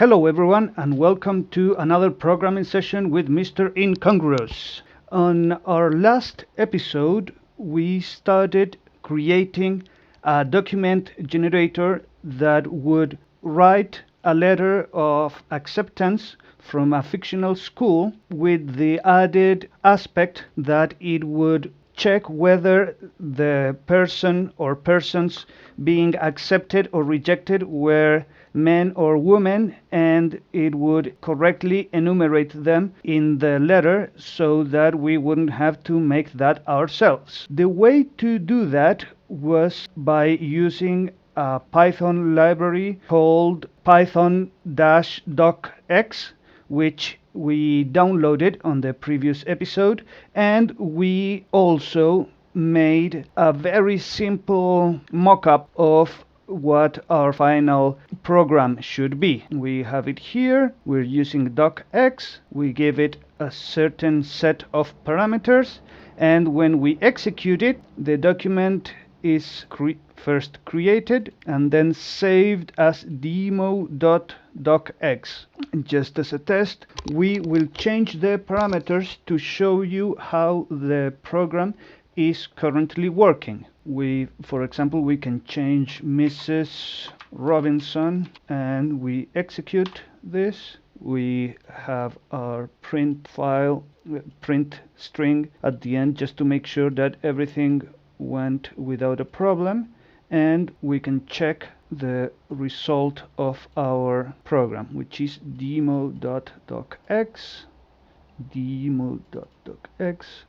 Hello everyone and welcome to another programming session with Mr. Incongruous. On our last episode, we started creating a document generator that would write a letter of acceptance from a fictional school with the added aspect that it would check whether the person or persons being accepted or rejected were men or women, and it would correctly enumerate them in the letter so that we wouldn't have to make that ourselves. The way to do that was by using a Python library called python-docx, which we downloaded on the previous episode, and we also made a very simple mock-up of what our final program should be. We have it here. We're using docx. We give it a certain set of parameters, and when we execute it, the document is first created and then saved as demo.docx. Just as a test, we will change the parameters to show you how the program is currently working. For example, we can change Mrs. Robinson, and we execute this. We have our print string at the end, just to make sure that everything went without a problem, and we can check the result of our program, which is demo.docx.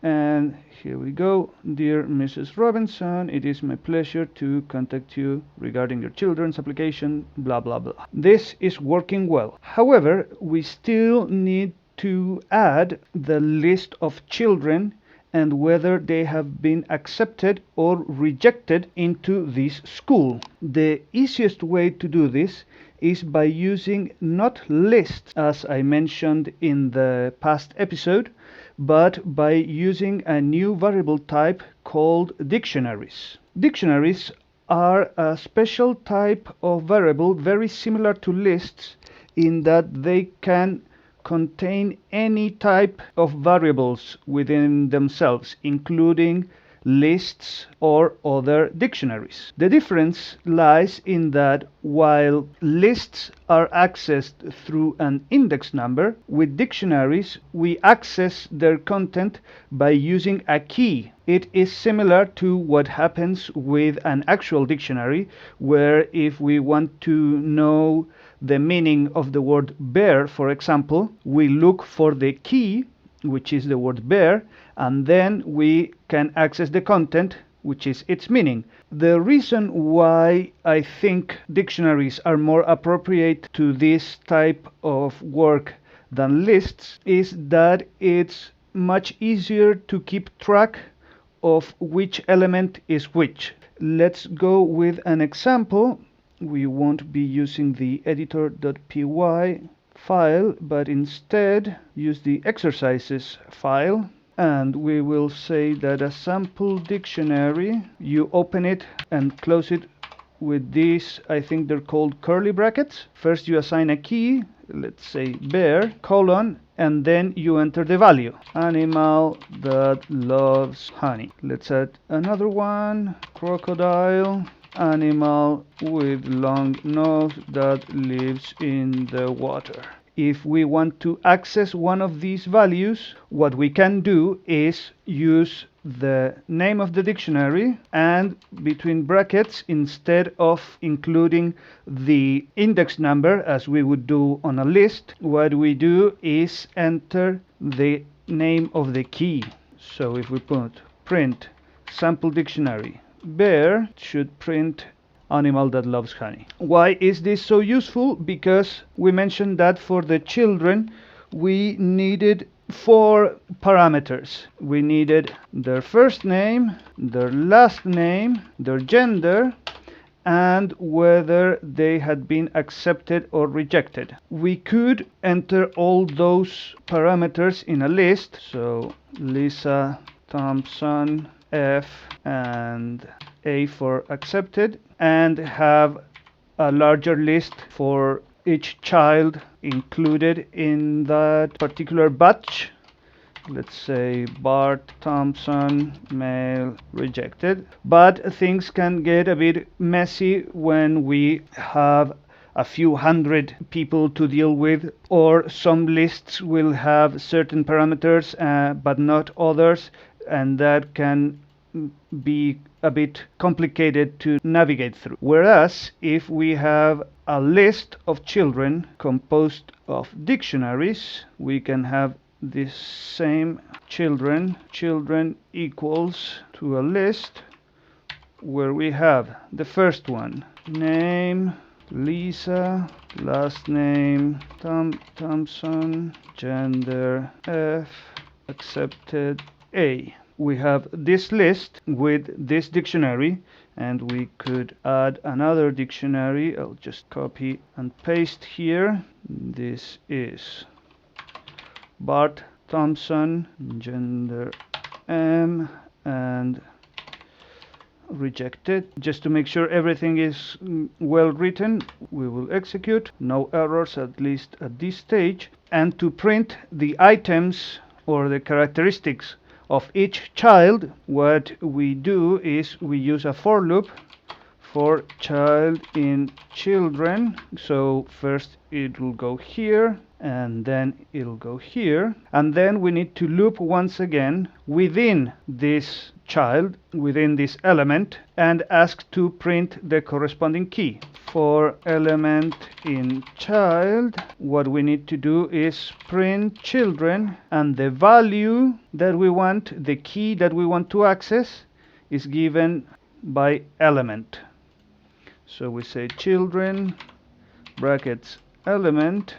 And here we go. Dear Mrs. Robinson, it is my pleasure to contact you regarding your children's application, blah blah blah. This is working well. However, we still need to add the list of children and whether they have been accepted or rejected into this school. The easiest way to do this is by using not lists, as I mentioned in the past episode, but by using a new variable type called dictionaries. Dictionaries are a special type of variable very similar to lists in that they can contain any type of variables within themselves, including lists or other dictionaries. The difference lies in that while lists are accessed through an index number, with dictionaries we access their content by using a key. It is similar to what happens with an actual dictionary, where if we want to know the meaning of the word bear, for example, we look for the key, which is the word bear, and then we can access the content, which is its meaning. The reason why I think dictionaries are more appropriate to this type of work than lists is that it's much easier to keep track of which element is which. Let's go with an example. We won't be using the editor.py file, but instead use the exercises file, and we will say that a sample dictionary, you open it and close it with these, I think they're called curly brackets. First you assign a key, let's say bear, colon, and then you enter the value, animal that loves honey. Let's add another one, crocodile, animal with long nose that lives in the water. If we want to access one of these values, what we can do is use the name of the dictionary, and between brackets, instead of including the index number as we would do on a list, what we do is enter the name of the key. So if we put print sample dictionary bear, should print animal that loves honey. Why is this so useful? Because we mentioned that for the children we needed 4 parameters. We needed their first name, their last name, their gender, and whether they had been accepted or rejected. We could enter all those parameters in a list, so Lisa Thompson F and A for accepted, and have a larger list for each child included in that particular batch. Let's say Bart Thompson, male, rejected. But things can get a bit messy when we have a few hundred people to deal with, or some lists will have certain parameters but not others, and that can be a bit complicated to navigate through. Whereas if we have a list of children composed of dictionaries, we can have this same children equals to a list where we have the first one, name Lisa, last name Thompson, gender F, accepted A. We have this list with this dictionary, and we could add another dictionary. I'll just copy and paste here. This is Bart Thompson, gender M, and rejected. Just to make sure everything is well written, we will execute. No errors, at least at this stage. And to print the items or the characteristics of each child, what we do is we use a for loop for child in children. So first it will go here, and then it'll go here, and then we need to loop once again within this child, within this element, and ask to print the corresponding key. For element in child, what we need to do is print children, and the value that we want, the key that we want to access, is given by element. So we say children brackets element,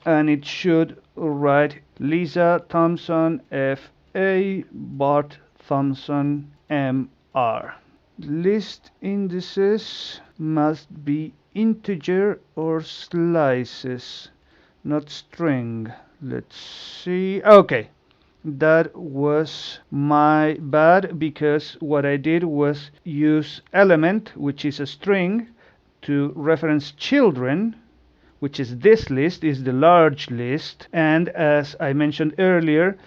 and it should write Lisa Thompson FA, Bart Thompson MR. List indices must be integer or slices, not string. Let's see. Okay, that was my bad, because what I did was use element, which is a string, to reference children, which is this list, is the large list. And as I mentioned earlier,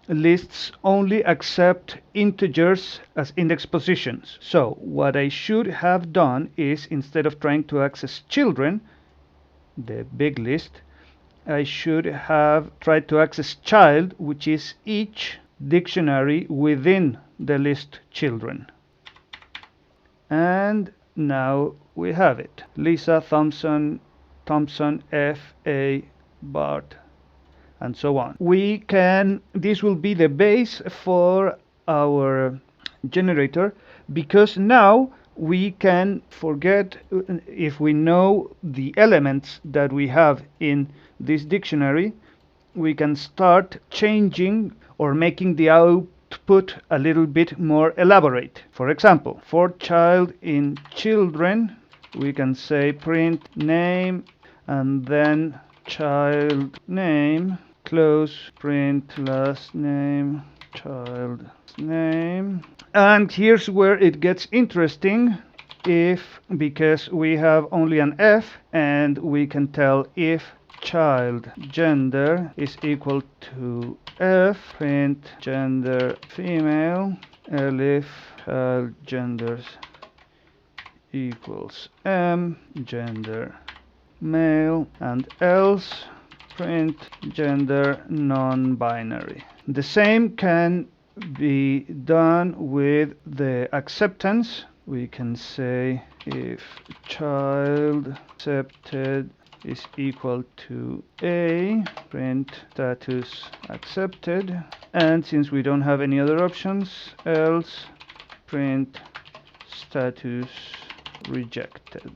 lists only accept integers as index positions. So what I should have done is, instead of trying to access children, the big list, I should have tried to access child, which is each dictionary within the list children. And now we have it. Lisa Thompson, F.A., Bart, and so on. This will be the base for our generator, because now we can forget, if we know the elements that we have in this dictionary, we can start changing or making the output a little bit more elaborate. For example, for child in children, we can say print name and then child name, close, print last name, child name. And here's where it gets interesting, because we have only an F, and we can tell if child gender is equal to F, print gender female, elif child genders equals M, gender male, and else print gender non-binary. The same can be done with the acceptance. We can say if child accepted is equal to A, print status accepted. And since we don't have any other options, else print status rejected.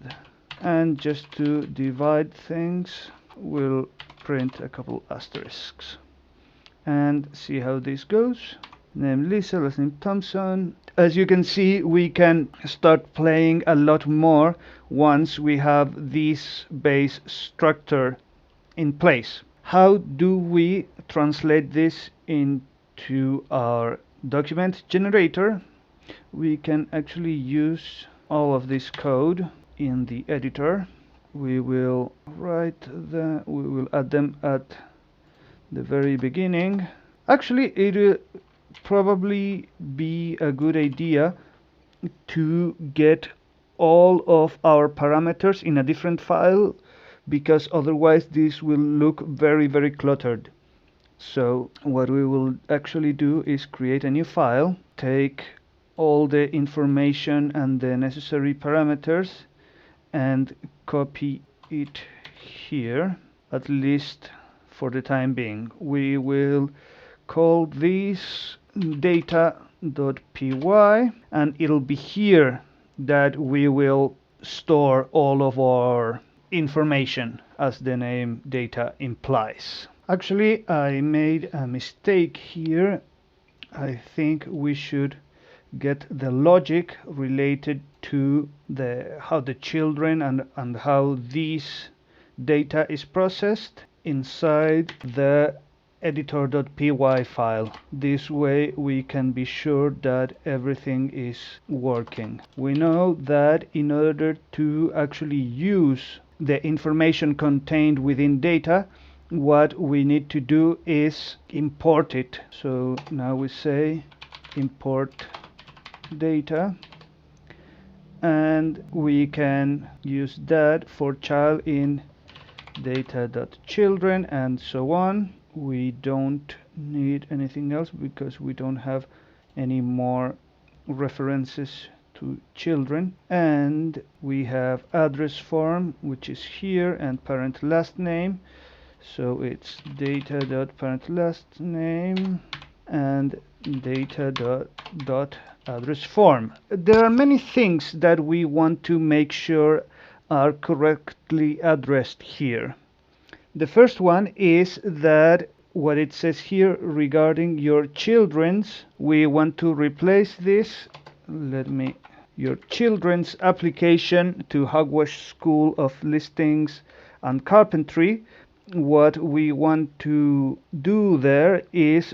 And just to divide things, we'll print a couple asterisks and see how this goes. Name Lisa, last name Thompson. As you can see, we can start playing a lot more once we have this base structure in place. How do we translate this into our document generator? We can actually use all of this code in the editor. we will add them at the very beginning. Actually, it will probably be a good idea to get all of our parameters in a different file, because otherwise this will look very cluttered. So what we will actually do is create a new file, take all the information and the necessary parameters, and copy it here, at least for the time being. We will call this data.py, and it'll be here that we will store all of our information, as the name data implies. Actually, I made a mistake here. I think we should get the logic related to how the children and how this data is processed inside the editor.py file. This way we can be sure that everything is working. We know that in order to actually use the information contained within data, what we need to do is import it. So now we say import data, and we can use that for child in data.children and so on. We don't need anything else because we don't have any more references to children. And we have address form, which is here, and parent last name. So it's data.parent_last_name and data.address form. There are many things that we want to make sure are correctly addressed here. The first one is that what it says here regarding your children's, we want to replace this. Your children's application to Hogwash School of Listings and Carpentry. What we want to do there is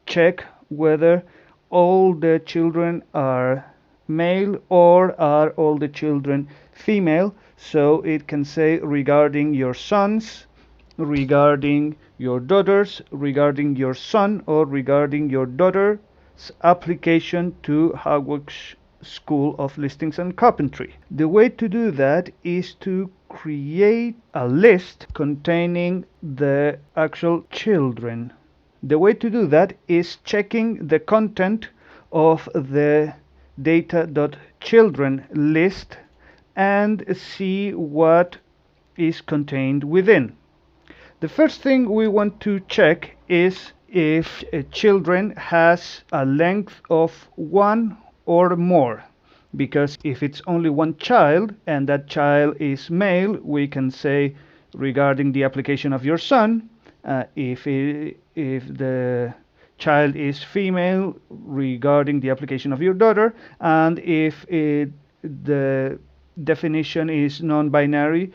check whether all the children are male or are all the children female. So it can say regarding your sons, regarding your daughters, regarding your son, or regarding your daughter's application to Hogwash School of Listings and Carpentry. The way to do that is to create a list containing the actual children. The way to do that is checking the content of the data.children list and see what is contained within. The first thing we want to check is if a children has a length of 1 or more, because if it's only one child and that child is male, we can say regarding the application of your son. If the child is female, regarding the application of your daughter, and if the definition is non-binary,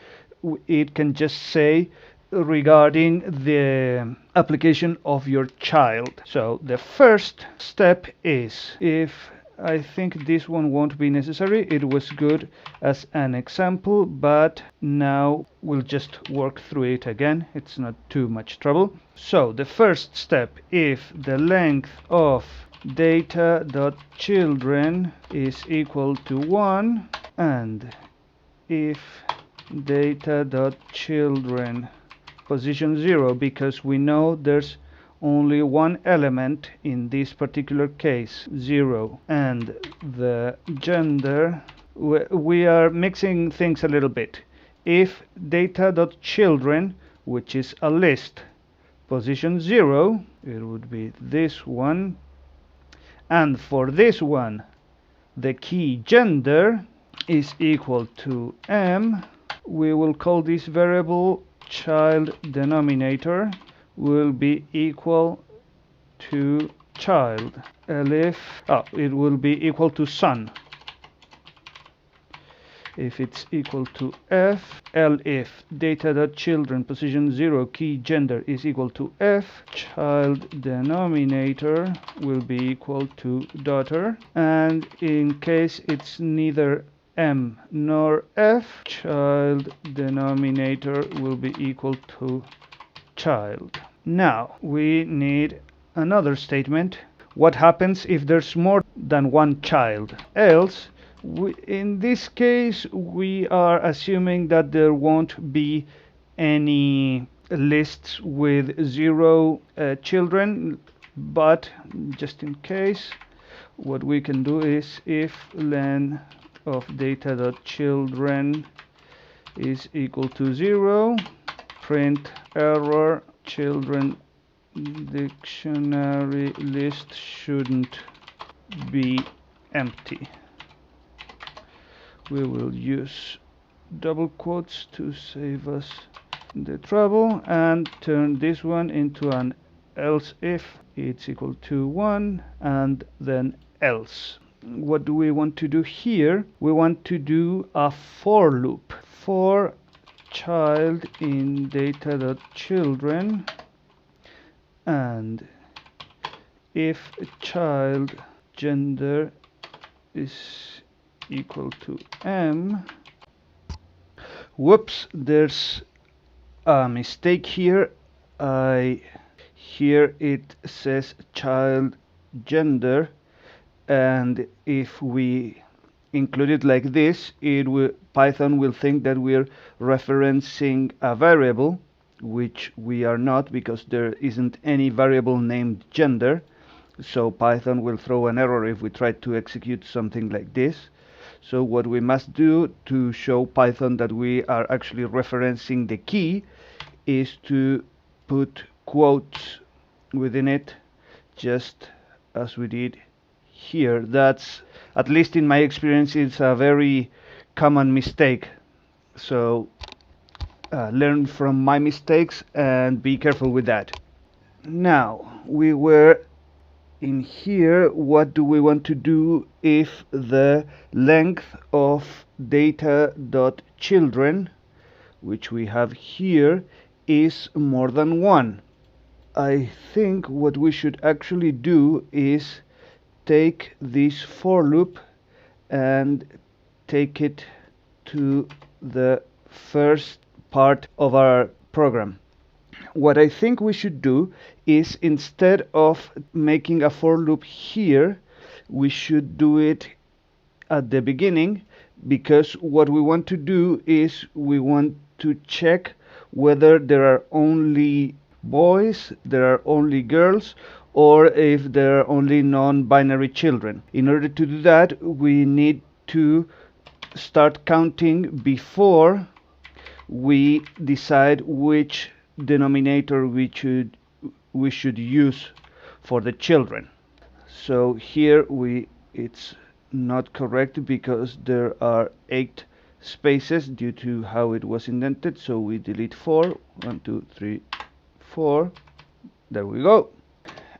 it can just say regarding the application of your child. So the first step is, I think this one won't be necessary. It was good as an example, but now we'll just work through it again. It's not too much trouble. So the first step, if the length of data.children is equal to 1, and if data.children position 0, because we know there's only one element in this particular case, 0, and the gender, we are mixing things a little bit. If data.children, which is a list, position 0, it would be this one, and for this one the key gender is equal to m, we will call this variable child denominator will be equal to child. Elif, it will be equal to son. If it's equal to f, elif data.children position 0 key gender is equal to f, child denominator will be equal to daughter. And in case it's neither m nor f, child denominator will be equal to child. Now we need another statement. What happens if there's more than one child? Else, in this case, we are assuming that there won't be any lists with 0 children, but just in case, what we can do is if len of data.children is equal to 0, print error, children dictionary list shouldn't be empty. We will use double quotes to save us the trouble and turn this one into an else if it's equal to 1 and then else. What do we want to do here? We want to do a for loop. For child in data.children, and if child gender is equal to m. Whoops, there's a mistake here. Here it says child gender, and if we include it like this, Python will think that we're referencing a variable, which we are not, because there isn't any variable named gender. So Python will throw an error if we try to execute something like this. So what we must do to show Python that we are actually referencing the key is to put quotes within it, just as we did here. That's, at least in my experience, it's a very common mistake. So learn from my mistakes and be careful with that. Now we were in here. What do we want to do if the length of data.children, which we have here, is more than 1? I think what we should actually do is take this for loop and take it to the first part of our program. What I think we should do is, instead of making a for loop here, we should do it at the beginning, because what we want to do is we want to check whether there are only boys, there are only girls, or if there are only non-binary children. In order to do that, we need to start counting before we decide which denominator we should use for the children. So here it's not correct because there are 8 spaces due to how it was indented, so we delete 4. 1 2 3 4. There we go.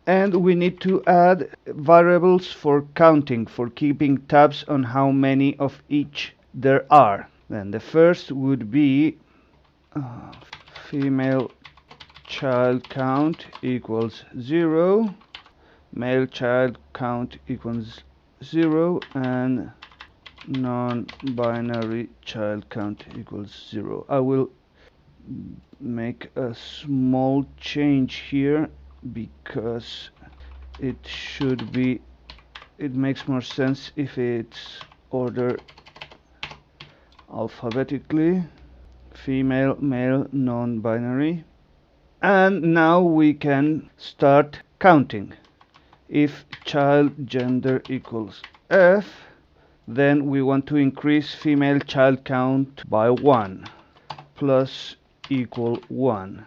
And we need to add variables for counting, for keeping tabs on how many of each there are. Then the first would be female child count equals 0, male child count equals 0, and non-binary child count equals 0. I will make a small change here because it makes more sense if it's ordered alphabetically. Female, male, non-binary. And now we can start counting. If child gender equals F, then we want to increase female child count by 1 plus equal 1.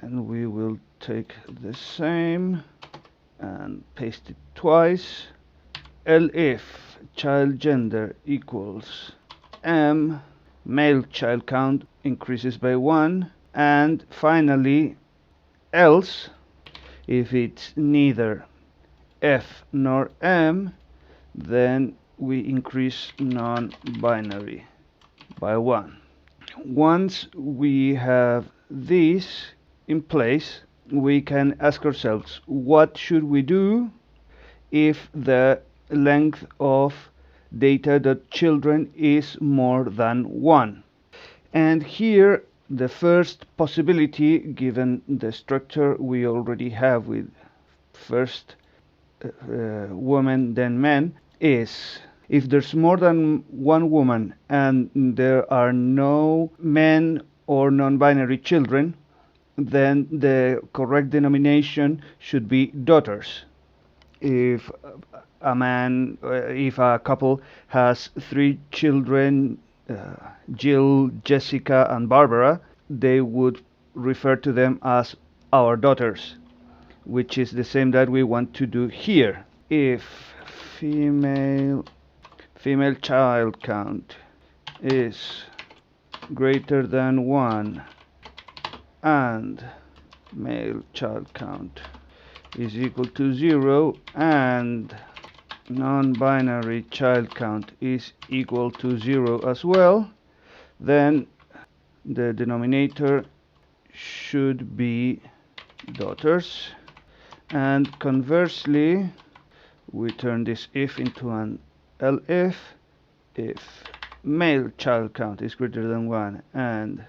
And we will take the same and paste it twice. Elif child gender equals M, male child count increases by 1, and finally else, if it's neither F nor M, then we increase non-binary by 1. Once we have this in place, we can ask ourselves, what should we do if the length of data.children is more than 1. And here the first possibility, given the structure we already have with first woman then man, is if there's more than one woman and there are no men or non-binary children, then the correct denomination should be daughters. If if a couple has 3 children, Jill, Jessica, and Barbara, they would refer to them as our daughters, which is the same that we want to do here. If female child count is greater than 1 and male child count is equal to 0 and non-binary child count is equal to 0 as well, then the denominator should be daughters. And conversely, we turn this if into an elif. If male child count is greater than 1 and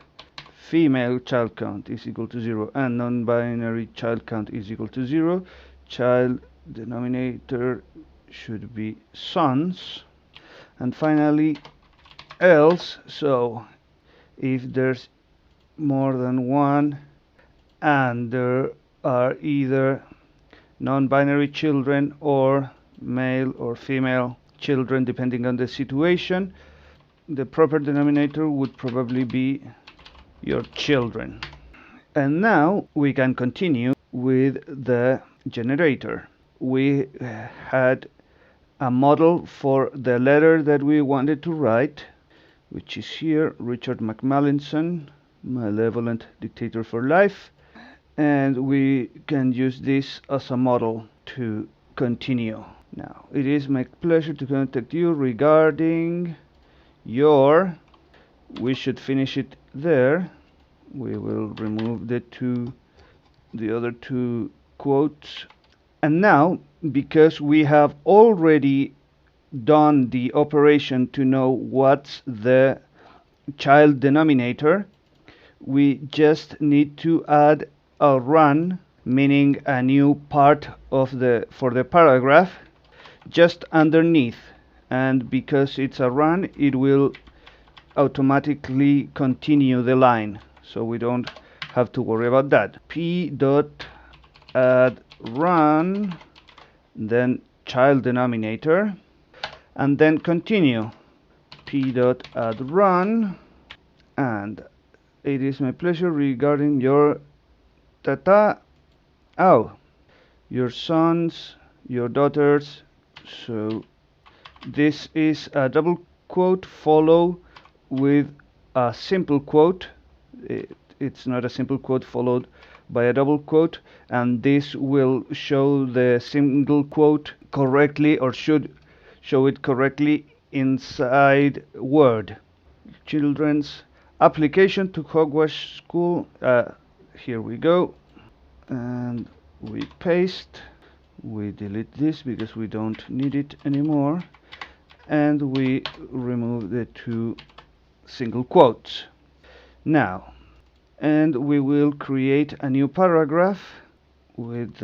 female child count is equal to 0 and non-binary child count is equal to 0, child denominator should be sons. And finally, else, so if there's more than 1 and there are either non-binary children or male or female children, depending on the situation, the proper denominator would probably be your children. And now we can continue with the generator. We had a model for the letter that we wanted to write, which is here, Richard McMallinson, malevolent dictator for life. And we can use this as a model to continue. Now, it is my pleasure to contact you regarding your... We should finish it there. We will remove the other two quotes. And now, because we have already done the operation to know what's the child denominator, we just need to add a run, meaning a new part of for the paragraph, just underneath. And because it's a run, it will automatically continue the line, so we don't have to worry about that. P dot add run, then child denominator, and then continue. P dot add run, and it is my pleasure regarding your your sons, your daughters. So this is a double quote follow with a simple quote. It's not a simple quote followed by a double quote, and this will show the single quote correctly, or should show it correctly inside Word. Children's application to Hogwash School. Here we go, and we paste. We delete this because we don't need it anymore, and we remove the 2 single quotes. Now, and we will create a new paragraph with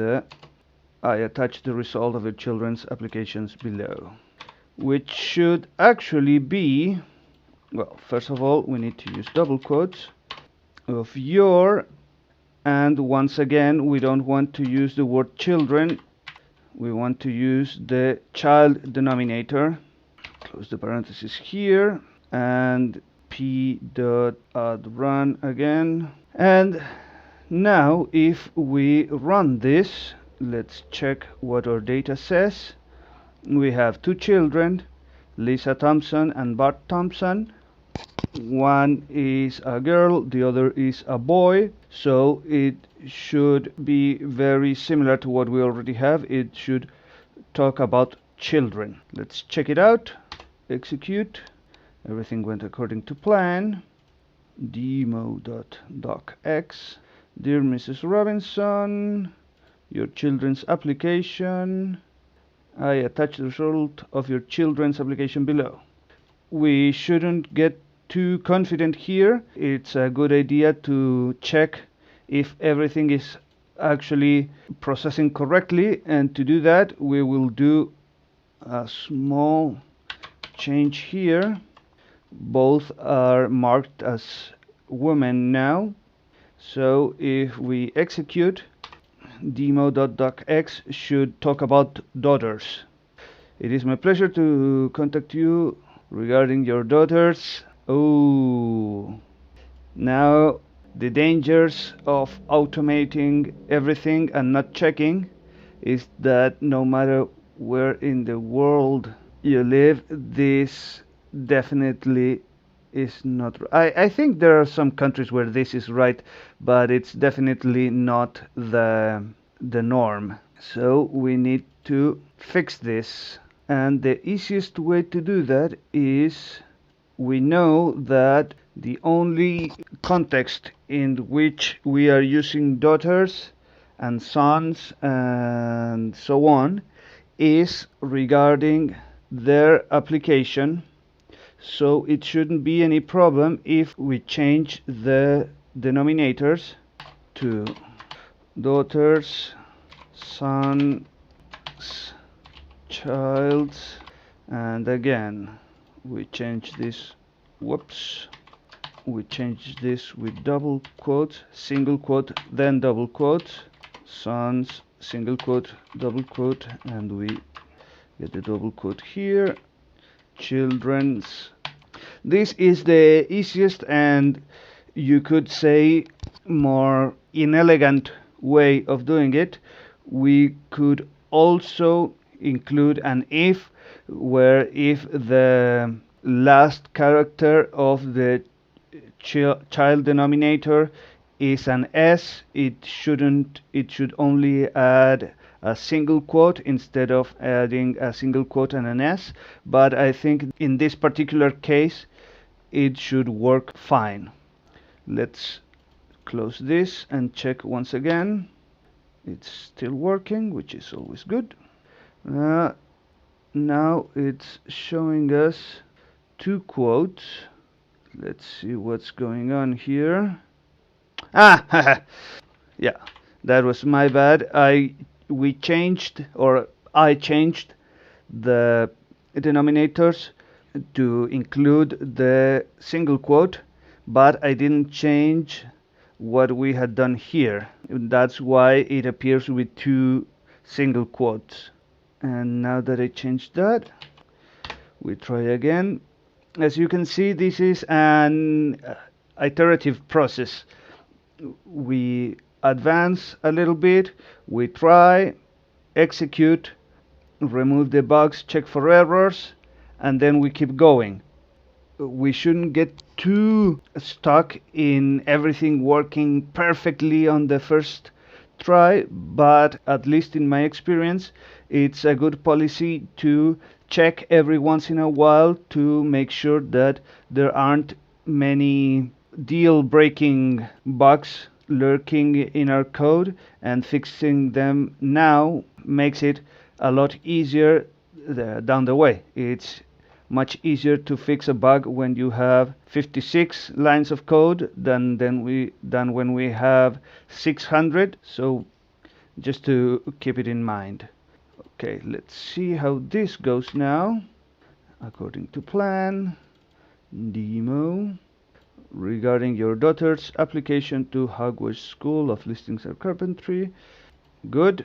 I attach the result of the children's applications below, which should actually be, well, first of all, we need to use double quotes of your, and once again, we don't want to use the word children. We want to use the child denominator. Close the parentheses here, and p dot add run again. And now if we run this, let's check what our data says. We have 2 children, Lisa Thompson and Bart Thompson. One is a girl, the other is a boy, so it should be very similar to what we already have. It should talk about children. Let's check it out. Execute. Everything went according to plan. Demo.docx. Dear Mrs. Robinson, your children's application, I attach the result of your children's application below. We shouldn't get too confident here. It's a good idea to check if everything is actually processing correctly, and to do that we will do a small change here. Both are marked as women now, so if we execute, demo.docx should talk about daughters. It is my pleasure to contact you regarding your daughters. Oh, now the dangers of automating everything and not checking is that no matter where in the world you live, this definitely is not. I think there are some countries where this is right, but it's definitely not the norm. So we need to fix this, and the easiest way to do that is, we know that the only context in which we are using daughters and sons and so on is regarding their application, so it shouldn't be any problem if we change the denominators to daughters, sons, childs, and again we change this, whoops, we change this with double quote, single quote, then double quote, sons, single quote, double quote, and we get the double quote here, children's. This is the easiest and, you could say, more inelegant way of doing it. We could also include an if, where if the last character of the child denominator is an S, it should only add a single quote instead of adding a single quote and an S. But I think in this particular case it should work fine. Let's close this and check once again. It's still working, which is always good. Now it's showing us two quotes. Let's see what's going on here. Ah, yeah, that was my bad. I changed the denominators to include the single quote, but I didn't change what we had done here. That's why it appears with two single quotes. And now that I changed that, we try again. As you can see, this is an iterative process. We advance a little bit, we try, execute, remove the bugs, check for errors, and then we keep going. We shouldn't get too stuck in everything working perfectly on the first try, but at least in my experience, it's a good policy to check every once in a while to make sure that there aren't many deal-breaking bugs lurking in our code, and fixing them now makes it a lot easier down the way. It's much easier to fix a bug when you have 56 lines of code than when we have 600. So just to keep it in mind. Okay, let's see how this goes now. According to plan, demo regarding your daughter's application to Hogwarts School of Listings and Carpentry. Good.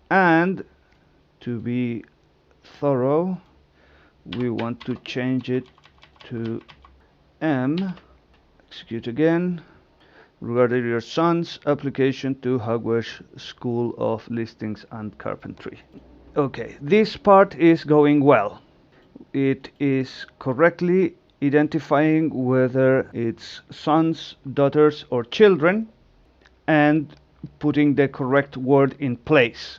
And to be thorough, we want to change it to M. Execute again. Regarding your son's application to Hogwarts School of Listings and Carpentry. Okay, this part is going well. It is correctly identifying whether it's sons, daughters, or children, and putting the correct word in place.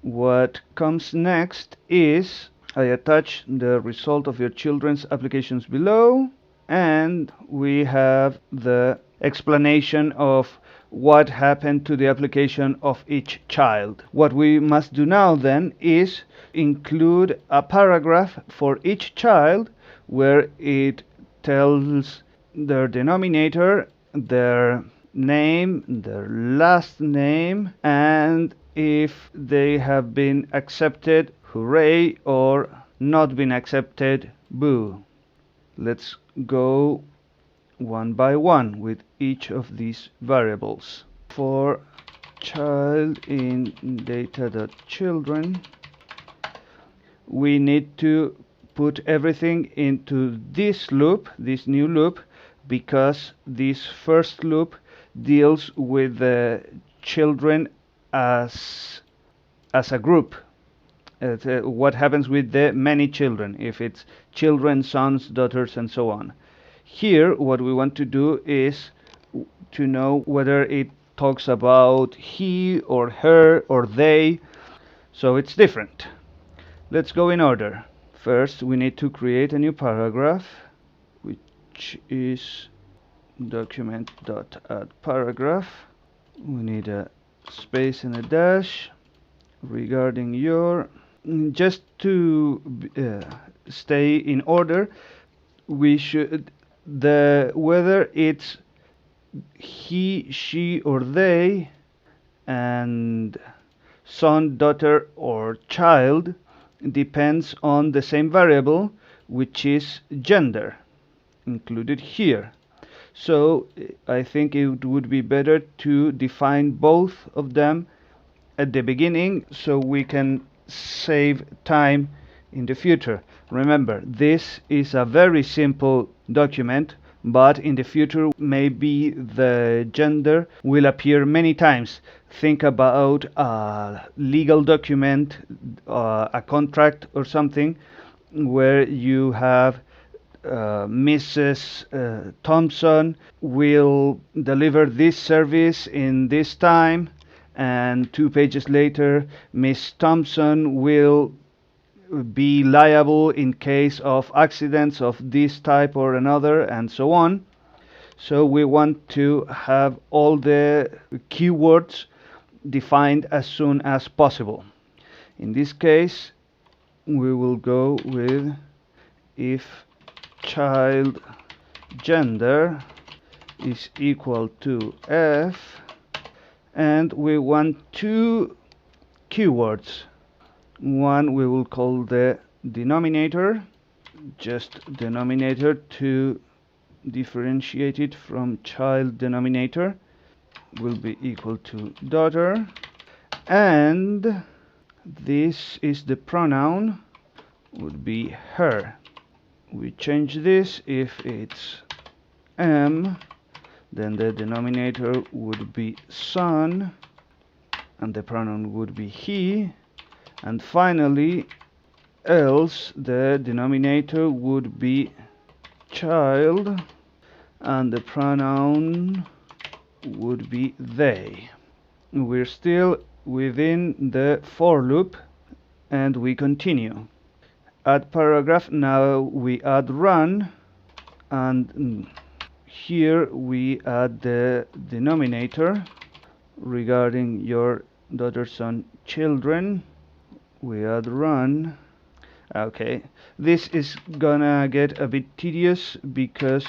What comes next is, I attach the result of your children's applications below, and we have the explanation of what happened to the application of each child. What we must do now then is include a paragraph for each child where it tells their denominator, their name, their last name, and if they have been accepted, hooray, or not been accepted, boo. Let's go one by one with each of these variables. For child in data.children, we need to put everything into this loop, this new loop, because this first loop deals with the children as a group. What happens with the many children, if it's children, sons, daughters, and so on. Here, what we want to do is to know whether it talks about he or her or they, so it's different. Let's go in order. First, we need to create a new paragraph, which is document.addParagraph. We need a space and a dash regarding your. Just to stay in order, we should whether it's he, she, or they, and son, daughter, or child depends on the same variable, which is gender, included here. So I think it would be better to define both of them at the beginning so we can save time in the future. Remember, this is a very simple document, but in the future maybe the gender will appear many times. Think about a legal document, a contract or something, where you have Mrs. Thompson will deliver this service in this time, and 2 pages later Miss Thompson will be liable in case of accidents of this type or another, and so on. So we want to have all the keywords defined as soon as possible. In this case, we will go with if child gender is equal to F, and we want 2 keywords. One we will call the denominator, just denominator to differentiate it from child denominator, will be equal to daughter, and this is the pronoun, would be her. We change this. If it's M, then the denominator would be son and the pronoun would be he, and finally else the denominator would be child and the pronoun would be they. We're still within the for loop and we continue. Add paragraph, now we add run, and here we add the denominator regarding your daughter, son, children. We add run. Okay, this is gonna get a bit tedious because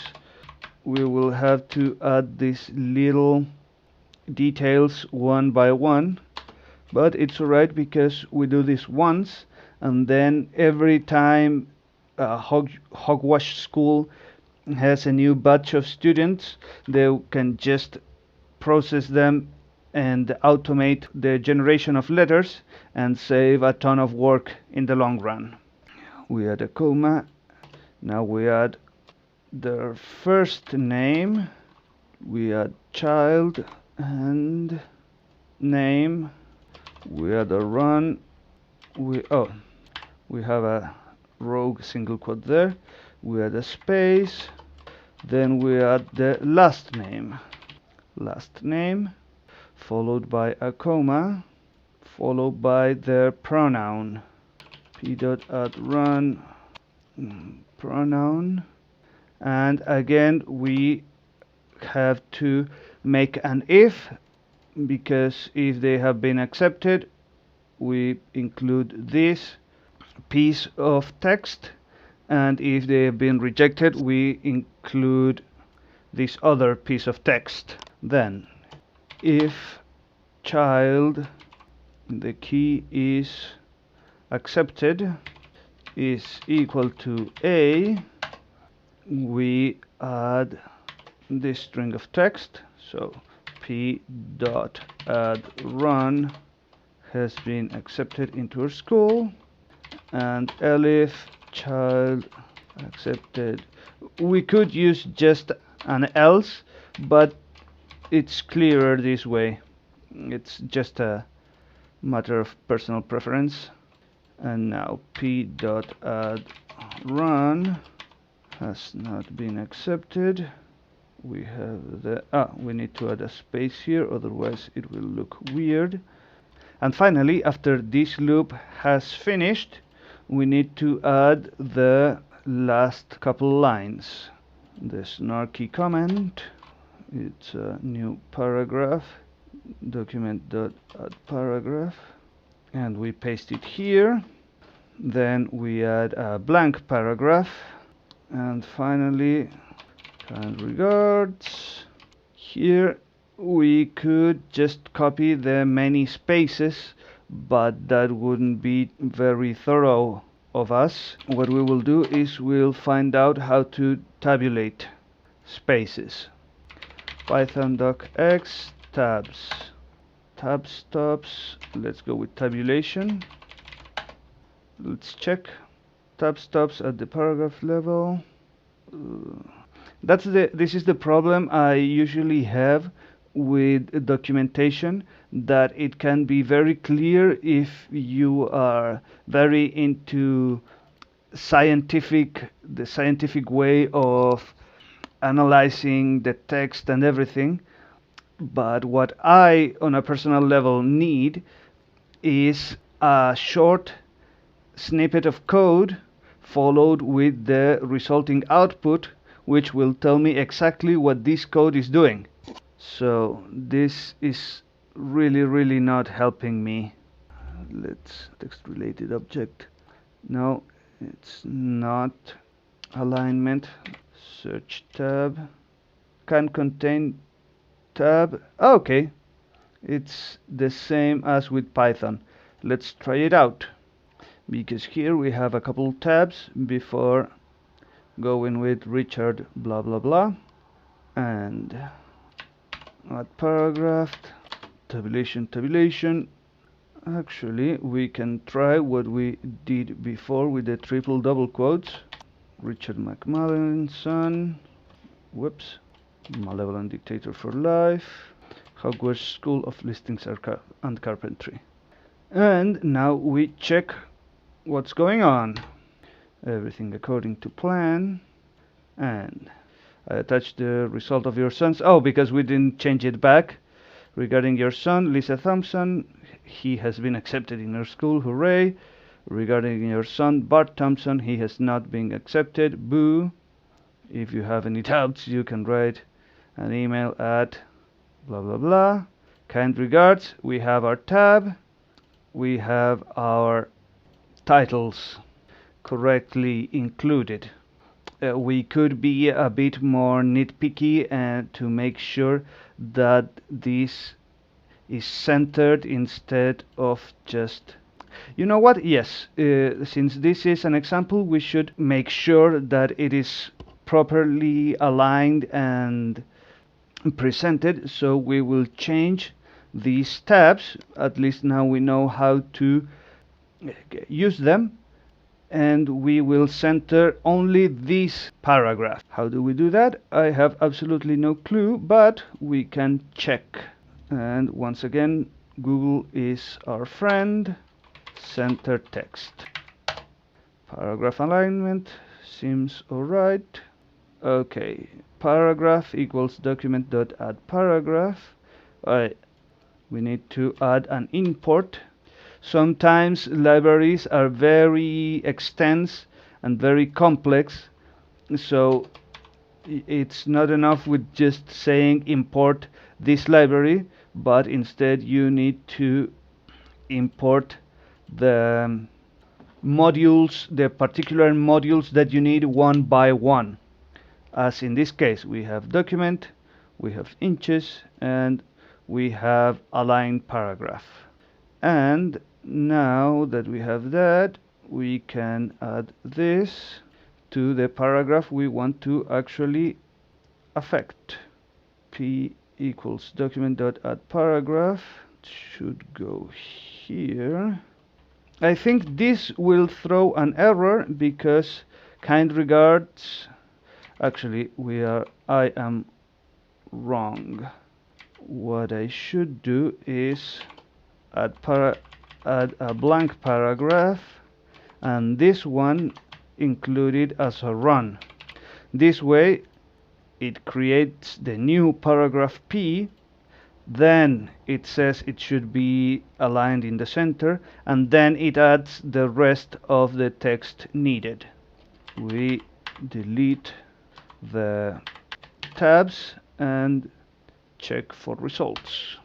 we will have to add these little details one by one, but it's alright because we do this once, and then every time Hogwash School has a new batch of students, they can just process them and automate the generation of letters and save a ton of work in the long run. We add a comma. Now we add their first name. We add child and name. We add a run. We have a rogue single quote there. We add a space. Then we add the last name. Last name, followed by a comma, followed by the pronoun. p.add_run pronoun, and again we have to make an if, because if they have been accepted, we include this piece of text, and if they have been rejected, we include this other piece of text. Then if child, the key is accepted, is equal to A, we add this string of text. So p dot add run has been accepted into our school, and elif child accepted. We could use just an else, but it's clearer this way. It's just a matter of personal preference. And now p dot add run has not been accepted. We have the we need to add a space here, otherwise it will look weird. And finally, after this loop has finished, we need to add the last couple lines. The snarky comment, it's a new paragraph, document.addParagraph, and we paste it here. Then we add a blank paragraph, and finally, kind regards. Here we could just copy the many spaces, but that wouldn't be very thorough of us. What we will do is we'll find out how to tabulate spaces. Python docx tabs, tab stops. Let's go with tabulation. Let's check tab stops at the paragraph level. This is the problem I usually have with documentation, that it can be very clear if you are very into the scientific way of analyzing the text and everything. But what I, on a personal level, need is a short snippet of code followed with the resulting output, which will tell me exactly what this code is doing. So this is really not helping me. Let's text related object. No, it's not. Alignment, search tab, can contain tab. Okay, it's the same as with Python. Let's try it out, because here we have a couple tabs before going with Richard blah blah blah. And add paragraph, tabulation. Actually, we can try what we did before with the triple double quotes. Richard McMullen's son, whoops, malevolent dictator for life, Hogwarts School of Listings and Carpentry. And now we check what's going on. Everything according to plan. And I attached the result of your son's. Oh, because we didn't change it back. Regarding your son, Lisa Thompson, he has been accepted in our school, hooray. Regarding your son, Bart Thompson, he has not been accepted, boo. If you have any doubts, you can write an email at blah blah blah. Kind regards. We have our tab. We have our titles correctly included. We could be a bit more nitpicky and to make sure that this is centered instead of just, you know what, yes, since this is an example, we should make sure that it is properly aligned and presented. So we will change these tabs. At least now we know how to use them, and we will center only this paragraph. How do we do that? I have absolutely no clue, but we can check. And once again, Google is our friend. Center text. Paragraph alignment seems alright. Okay, paragraph equals document.addParagraph. We need to add an import. Sometimes libraries are very extensive and very complex, so it's not enough with just saying import this library, but instead you need to import the modules, the particular modules that you need one by one. As in this case, we have document, we have inches, and we have align paragraph. And now that we have that, we can add this to the paragraph we want to actually affect. P equals document.add paragraph. It should go here. I think this will throw an error because kind regards. Actually, I am wrong. What I should do is add a blank paragraph, and this one included as a run. This way it creates the new paragraph P, then it says it should be aligned in the center, and then it adds the rest of the text needed. We delete the tabs and check for results.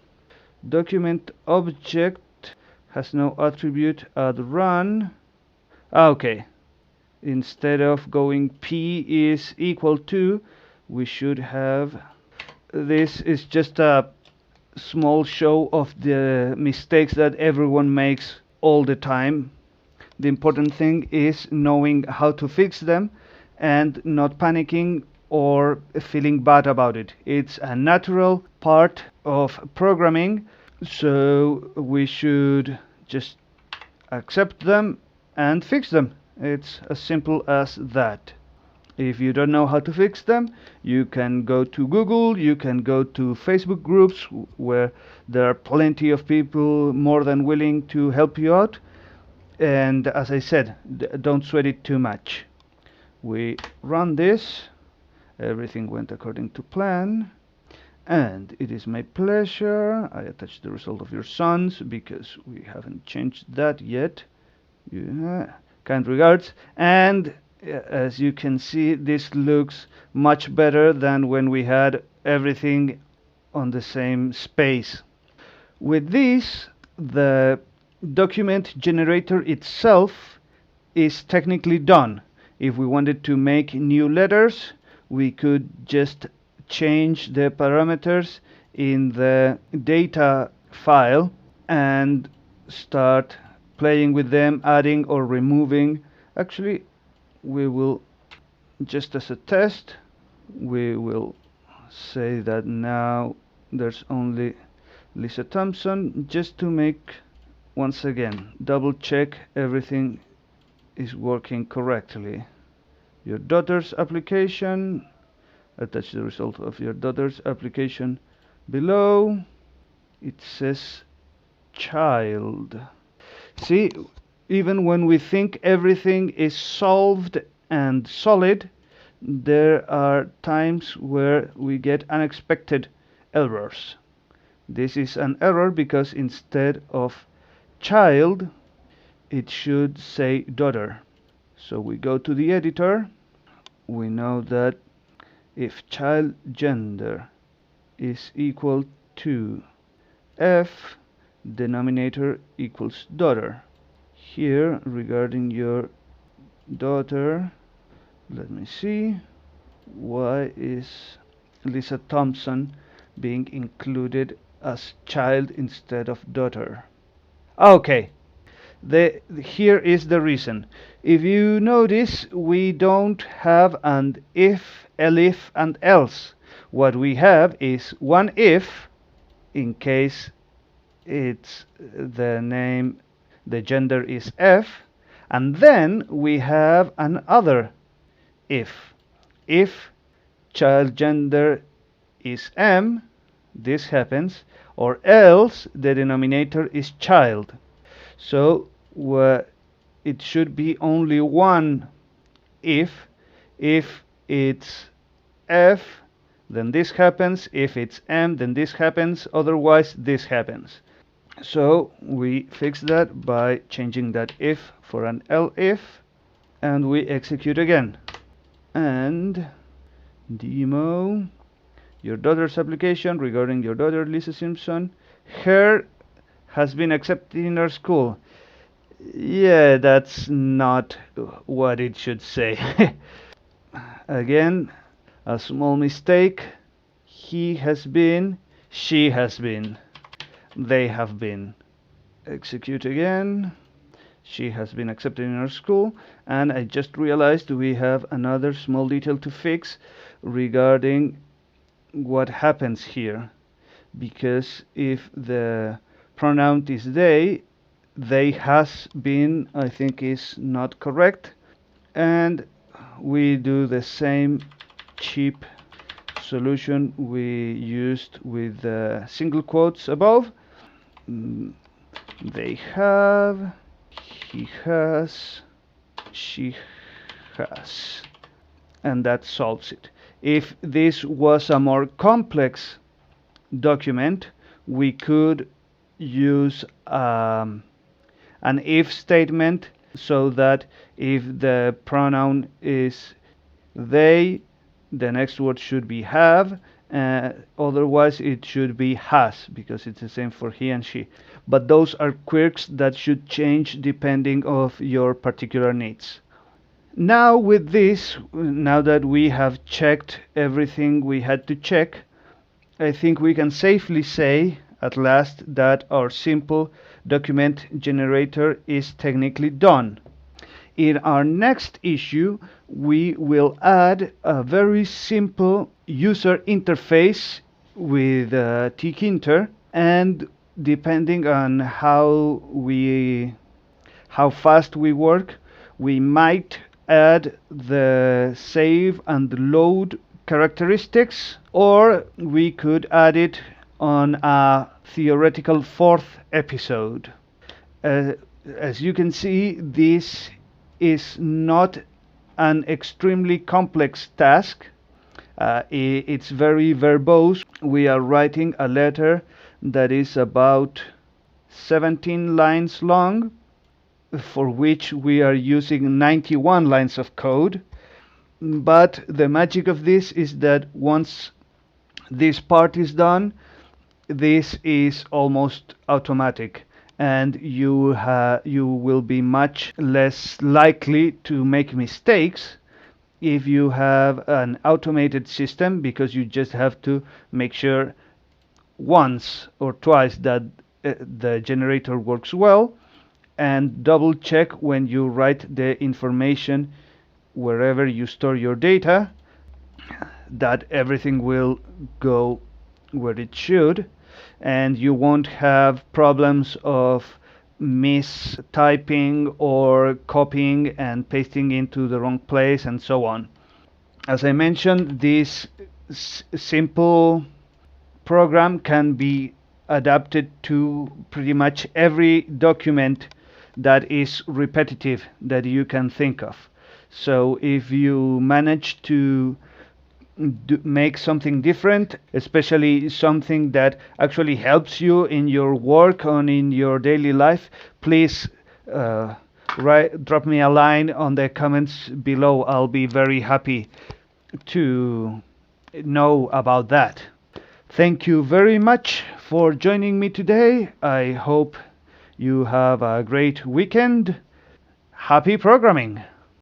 Document object has no attribute add run. Okay, instead of going P is equal to, we should have, this is just a small show of the mistakes that everyone makes all the time. The important thing is knowing how to fix them and not panicking or feeling bad about it. It's a natural part of programming, so we should just accept them and fix them. It's as simple as that. If you don't know how to fix them, you can go to Google, you can go to Facebook groups where there are plenty of people more than willing to help you out. And as I said, don't sweat it too much. We run this, everything went according to plan, and it is my pleasure. I attach the result of your sons because we haven't changed that yet. Kind regards. And as you can see, this looks much better than when we had everything on the same space. With this, the document generator itself is technically done. If we wanted to make new letters, we could just change the parameters in the data file and start playing with them, adding or removing. Actually, we will, just as a test, we will say that now there's only Lisa Thompson, just to make, once again, double check everything is working correctly. Your daughter's application, attach the result of your daughter's application below. It says child. See, even when we think everything is solved and solid, there are times where we get unexpected errors. This is an error because instead of child, it should say daughter. So we go to the editor. We know that if child gender is equal to F, denominator equals daughter. Here, regarding your daughter, let me see, why is Lisa Thompson being included as child instead of daughter? Okay, here is the reason. If you notice, we don't have an if, elif, and else. What we have is one if, in case it's the name, the gender is F, and then we have another if. If child gender is M, this happens, or else the denominator is child. So it should be only one if. If it's F, then this happens. If it's M, then this happens. Otherwise, this happens. So we fix that by changing that if for an elif, and we execute again. And Demo, your daughter's application regarding your daughter Lisa Simpson. Her has been accepted in our school. Yeah, that's not what it should say. Again, a small mistake. He has been, she has been, they have been. Execute again. She has been accepted in our school, and I just realized we have another small detail to fix regarding what happens here, because if the pronoun is they has been, I think, is not correct, and we do the same cheap solution we used with the single quotes above. They have, he has, she has, and that solves it. If this was a more complex document, we could use an if statement, so that if the pronoun is they, the next word should be have, otherwise it should be has, because it's the same for he and she. But those are quirks that should change depending of your particular needs. Now with this, now that we have checked everything we had to check, I think we can safely say at last that our simple document generator is technically done. In our next issue, we will add a very simple user interface with tkinter, and depending on how fast we work, we might add the save and load characteristics, or we could add it on a theoretical fourth episode. As you can see, this is not an extremely complex task. It's very verbose. We are writing a letter that is about 17 lines long, for which we are using 91 lines of code. But the magic of this is that once this part is done, this is almost automatic, and you will be much less likely to make mistakes if you have an automated system, because you just have to make sure once or twice that the generator works well, and double check when you write the information wherever you store your data that everything will go where it should, and you won't have problems of mistyping or copying and pasting into the wrong place and so on. As I mentioned, this simple program can be adapted to pretty much every document that is repetitive that you can think of. So if you manage to make something different, especially something that actually helps you in your work and in your daily life, please drop me a line on the comments below. I'll be very happy to know about that. Thank you very much for joining me today. I hope you have a great weekend. Happy programming!